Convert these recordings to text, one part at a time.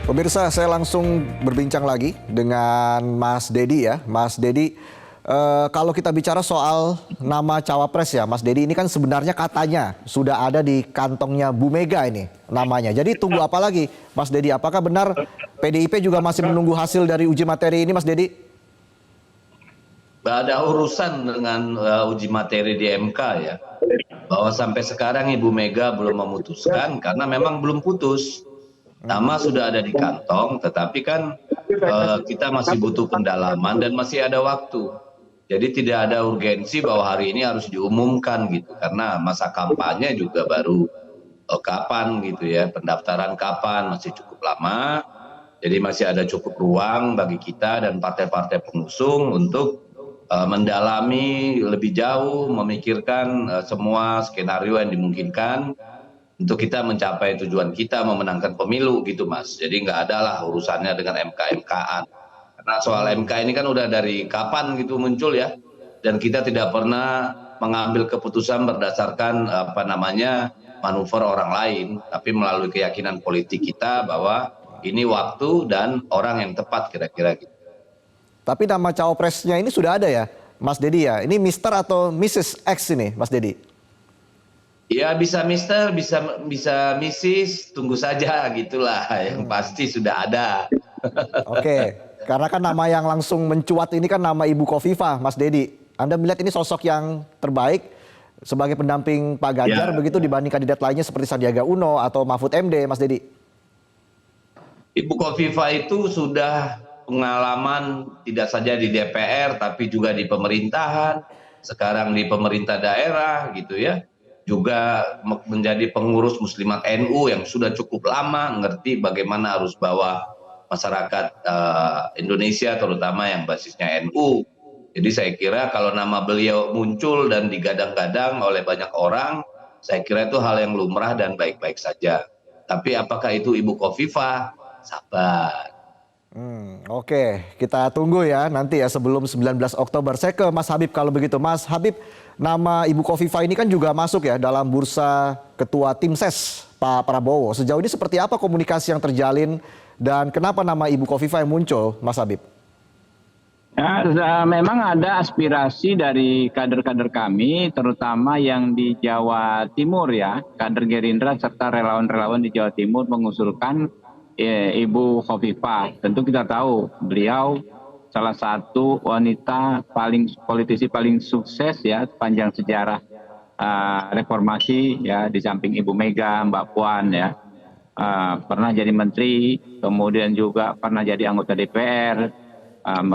Pemirsa, saya langsung berbincang lagi dengan Mas Dedi ya. Mas Dedi, kalau kita bicara soal nama cawapres ya, Mas Dedi, ini kan sebenarnya katanya sudah ada di kantongnya Bu Mega ini namanya. Jadi tunggu apa lagi, Mas Dedi? Apakah benar PDIP juga masih menunggu hasil dari uji materi ini, Mas Dedi? Nggak ada urusan dengan uji materi di MK ya. Bahwa sampai sekarang Ibu Mega belum memutuskan karena memang belum putus. Nama sudah ada di kantong, tetapi kan kita masih butuh pendalaman dan masih ada waktu. Jadi tidak ada urgensi bahwa hari ini harus diumumkan gitu, karena masa kampanye juga baru kapan gitu ya, pendaftaran kapan, masih cukup lama. Jadi masih ada cukup ruang bagi kita dan partai-partai pengusung untuk mendalami lebih jauh, memikirkan semua skenario yang dimungkinkan untuk kita mencapai tujuan kita memenangkan pemilu gitu Mas. Jadi nggak ada lah urusannya dengan MK-MKan. Karena soal MK ini kan udah dari kapan gitu muncul ya. Dan kita tidak pernah mengambil keputusan berdasarkan manuver orang lain. Tapi melalui keyakinan politik kita bahwa ini waktu dan orang yang tepat kira-kira gitu. Tapi nama cawapresnya ini sudah ada ya, Mas Dedi ya? Ini Mr. atau Mrs. X ini, Mas Dedi? Ya bisa Mister, bisa Mrs. Tunggu saja gitulah. Yang pasti sudah ada. Oke, karena kan nama yang langsung mencuat ini kan nama Ibu Khofifah, Mas Dedi. Anda melihat ini sosok yang terbaik sebagai pendamping Pak Ganjar begitu dibanding kandidat lainnya seperti Sandiaga Uno atau Mahfud MD, Mas Dedi? Ibu Khofifah itu sudah pengalaman tidak saja di DPR tapi juga di pemerintahan, sekarang di pemerintah daerah gitu ya. Juga menjadi pengurus Muslimat NU yang sudah cukup lama ngerti bagaimana harus bawa masyarakat Indonesia terutama yang basisnya NU. Jadi saya kira kalau nama beliau muncul dan digadang-gadang oleh banyak orang, saya kira itu hal yang lumrah dan baik-baik saja. Tapi apakah itu Ibu Khofifah? Sabar. Oke, kita tunggu ya nanti ya sebelum 19 Oktober. Saya ke Mas Habib kalau begitu. Mas Habib, nama Ibu Khofifah ini kan juga masuk ya dalam bursa ketua tim ses Pak Prabowo. Sejauh ini seperti apa komunikasi yang terjalin dan kenapa nama Ibu Khofifah yang muncul, Mas Habib? Ya, memang ada aspirasi dari kader-kader kami, terutama yang di Jawa Timur ya, kader Gerindra serta relawan-relawan di Jawa Timur mengusulkan Ibu Khofifah. Tentu kita tahu beliau salah satu wanita politisi paling sukses ya sepanjang sejarah reformasi ya, di samping Ibu Mega, Mbak Puan ya. Pernah jadi menteri, kemudian juga pernah jadi anggota DPR,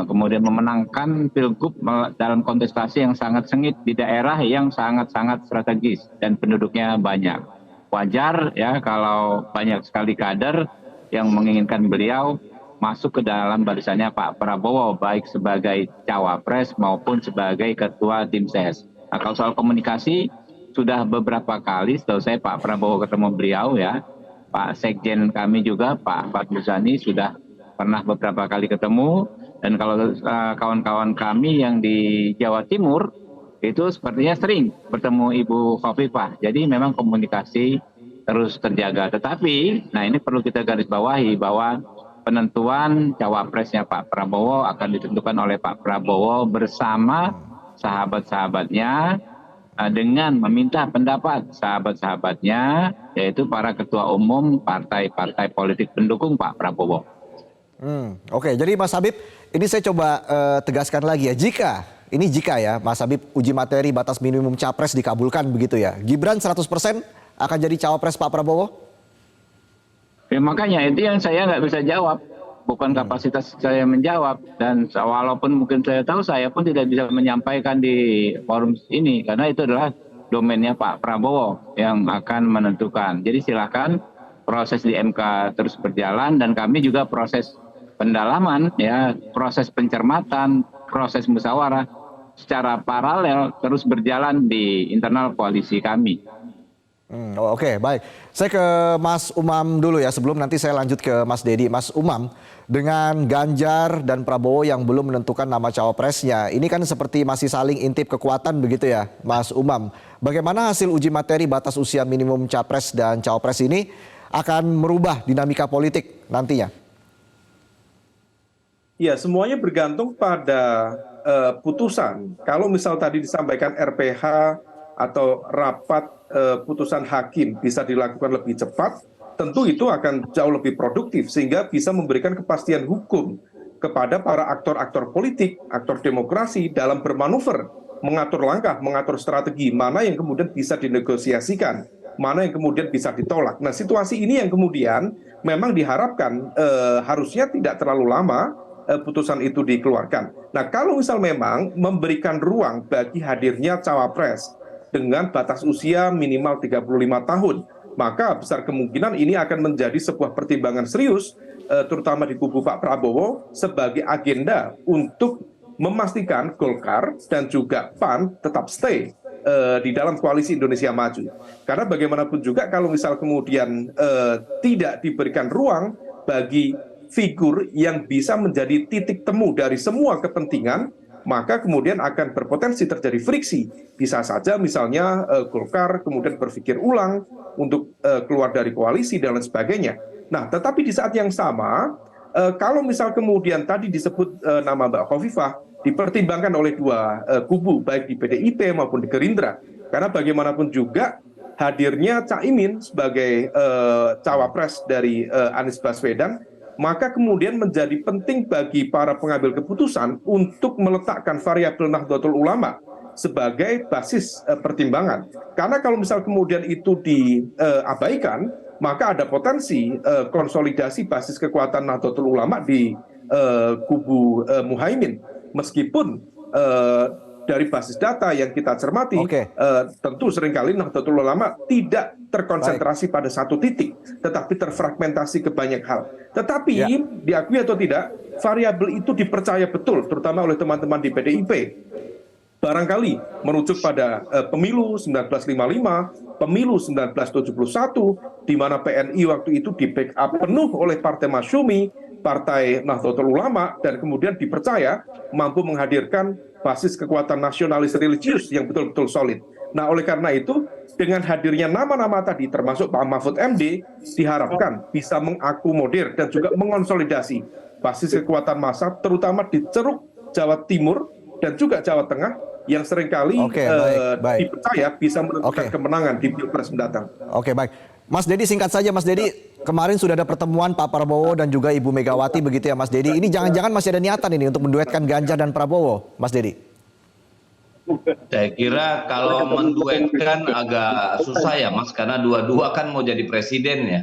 kemudian memenangkan pilgub dalam kontestasi yang sangat sengit di daerah yang sangat-sangat strategis dan penduduknya banyak. Wajar ya kalau banyak sekali kader yang menginginkan beliau masuk ke dalam barisannya Pak Prabowo, baik sebagai cawapres maupun sebagai ketua tim ses. Nah, kalau soal komunikasi, sudah beberapa kali setahu saya Pak Prabowo ketemu beliau ya. Pak Sekjen kami juga, Pak Muzani sudah pernah beberapa kali ketemu. Dan kalau kawan-kawan kami yang di Jawa Timur, itu sepertinya sering bertemu Ibu Khofifah. Jadi memang komunikasi terus terjaga. Tetapi, nah ini perlu kita garis bawahi bahwa penentuan cawapresnya Pak Prabowo akan ditentukan oleh Pak Prabowo bersama sahabat-sahabatnya dengan meminta pendapat sahabat-sahabatnya, yaitu para ketua umum partai-partai politik pendukung Pak Prabowo. Oke, jadi Mas Habib, ini saya coba tegaskan lagi ya. Jika ya Mas Habib uji materi batas minimum capres dikabulkan begitu ya, Gibran 100% akan jadi cawapres Pak Prabowo? Ya, makanya itu yang saya nggak bisa jawab. Bukan kapasitas saya menjawab. Dan walaupun mungkin saya tahu, saya pun tidak bisa menyampaikan di forum ini. Karena itu adalah domainnya Pak Prabowo yang akan menentukan. Jadi silakan proses di MK terus berjalan. Dan kami juga proses pendalaman, ya, proses pencermatan, proses musyawarah secara paralel terus berjalan di internal koalisi kami. Oke, baik. Saya ke Mas Umam dulu ya sebelum nanti saya lanjut ke Mas Dedi. Mas Umam, dengan Ganjar dan Prabowo yang belum menentukan nama cawapresnya, ini kan seperti masih saling intip kekuatan begitu ya, Mas Umam. Bagaimana hasil uji materi batas usia minimum capres dan cawapres ini akan merubah dinamika politik nantinya? Ya, semuanya bergantung pada putusan. Kalau misal tadi disampaikan RPH atau rapat putusan hakim bisa dilakukan lebih cepat, tentu itu akan jauh lebih produktif sehingga bisa memberikan kepastian hukum kepada para aktor-aktor politik, aktor demokrasi dalam bermanuver, mengatur langkah, mengatur strategi, mana yang kemudian bisa dinegosiasikan, mana yang kemudian bisa ditolak. Nah, situasi ini yang kemudian memang diharapkan harusnya tidak terlalu lama putusan itu dikeluarkan. Nah, kalau misal memang memberikan ruang bagi hadirnya cawapres dengan batas usia minimal 35 tahun, maka besar kemungkinan ini akan menjadi sebuah pertimbangan serius, terutama di kubu Pak Prabowo, sebagai agenda untuk memastikan Golkar dan juga PAN tetap stay di dalam koalisi Indonesia Maju. Karena bagaimanapun juga kalau misal kemudian tidak diberikan ruang bagi figur yang bisa menjadi titik temu dari semua kepentingan, maka kemudian akan berpotensi terjadi friksi. Bisa saja misalnya Golkar kemudian berpikir ulang untuk keluar dari koalisi dan lain sebagainya. Nah, tetapi di saat yang sama, kalau misal kemudian tadi disebut nama Mbak Khofifah, dipertimbangkan oleh dua kubu, baik di PDIP maupun di Gerindra. Karena bagaimanapun juga hadirnya Caimin sebagai cawapres dari Anies Baswedan, maka kemudian menjadi penting bagi para pengambil keputusan untuk meletakkan variabel Nahdlatul Ulama sebagai basis pertimbangan. Karena kalau misal kemudian itu diabaikan, maka ada potensi konsolidasi basis kekuatan Nahdlatul Ulama di kubu Muhaimin. Meskipun dari basis data yang kita cermati, tentu seringkali Nahdlatul Ulama tidak terkonsentrasi pada satu titik, tetapi terfragmentasi ke banyak hal. Tetapi diakui atau tidak, variabel itu dipercaya betul, terutama oleh teman-teman di PDIP. Barangkali merujuk pada pemilu 1955, pemilu 1971, di mana PNI waktu itu di backup penuh oleh Partai Masyumi, Partai Nahdlatul Ulama, dan kemudian dipercaya mampu menghadirkan basis kekuatan nasionalis religius yang betul-betul solid. Nah, oleh karena itu, dengan hadirnya nama-nama tadi, termasuk Pak Mahfud MD, diharapkan bisa mengakomodir dan juga mengonsolidasi basis kekuatan massa, terutama di Ceruk, Jawa Timur, dan juga Jawa Tengah, yang seringkali dipercaya bisa menentukan kemenangan di Pilpres mendatang. Oke, baik. Mas Dedi, singkat saja Mas Dedi, kemarin sudah ada pertemuan Pak Prabowo dan juga Ibu Megawati begitu ya Mas Dedi. Ini jangan-jangan masih ada niatan ini untuk menduetkan Ganjar dan Prabowo, Mas Dedi? Saya kira kalau menduetkan agak susah ya Mas, karena dua-dua kan mau jadi presiden ya.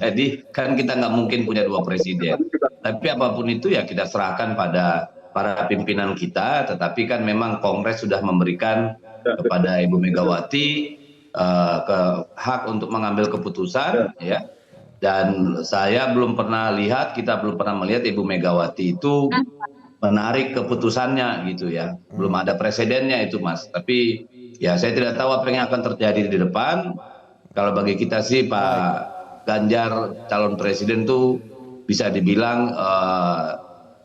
Jadi kan kita nggak mungkin punya dua presiden. Tapi apapun itu ya kita serahkan pada para pimpinan kita, tetapi kan memang Kongres sudah memberikan kepada Ibu Megawati hak untuk mengambil keputusan, ya. Dan saya belum pernah lihat, kita belum pernah melihat Ibu Megawati itu menarik keputusannya gitu ya. Belum ada presidennya itu Mas. Tapi ya saya tidak tahu apa yang akan terjadi di depan. Kalau bagi kita sih Pak Ganjar calon presiden tuh bisa dibilang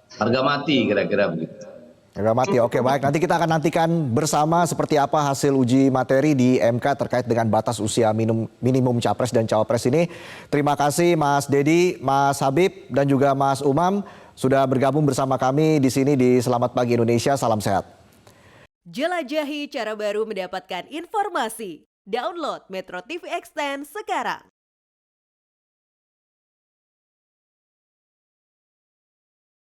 harga mati kira-kira begitu. Harga mati, oke baik. Nanti kita akan nantikan bersama seperti apa hasil uji materi di MK terkait dengan batas usia minimum capres dan cawapres ini. Terima kasih Mas Dedi, Mas Habib, dan juga Mas Umam sudah bergabung bersama kami di sini di Selamat Pagi Indonesia. Salam sehat. Jelajahi cara baru mendapatkan informasi. Download Metro TV Extend sekarang.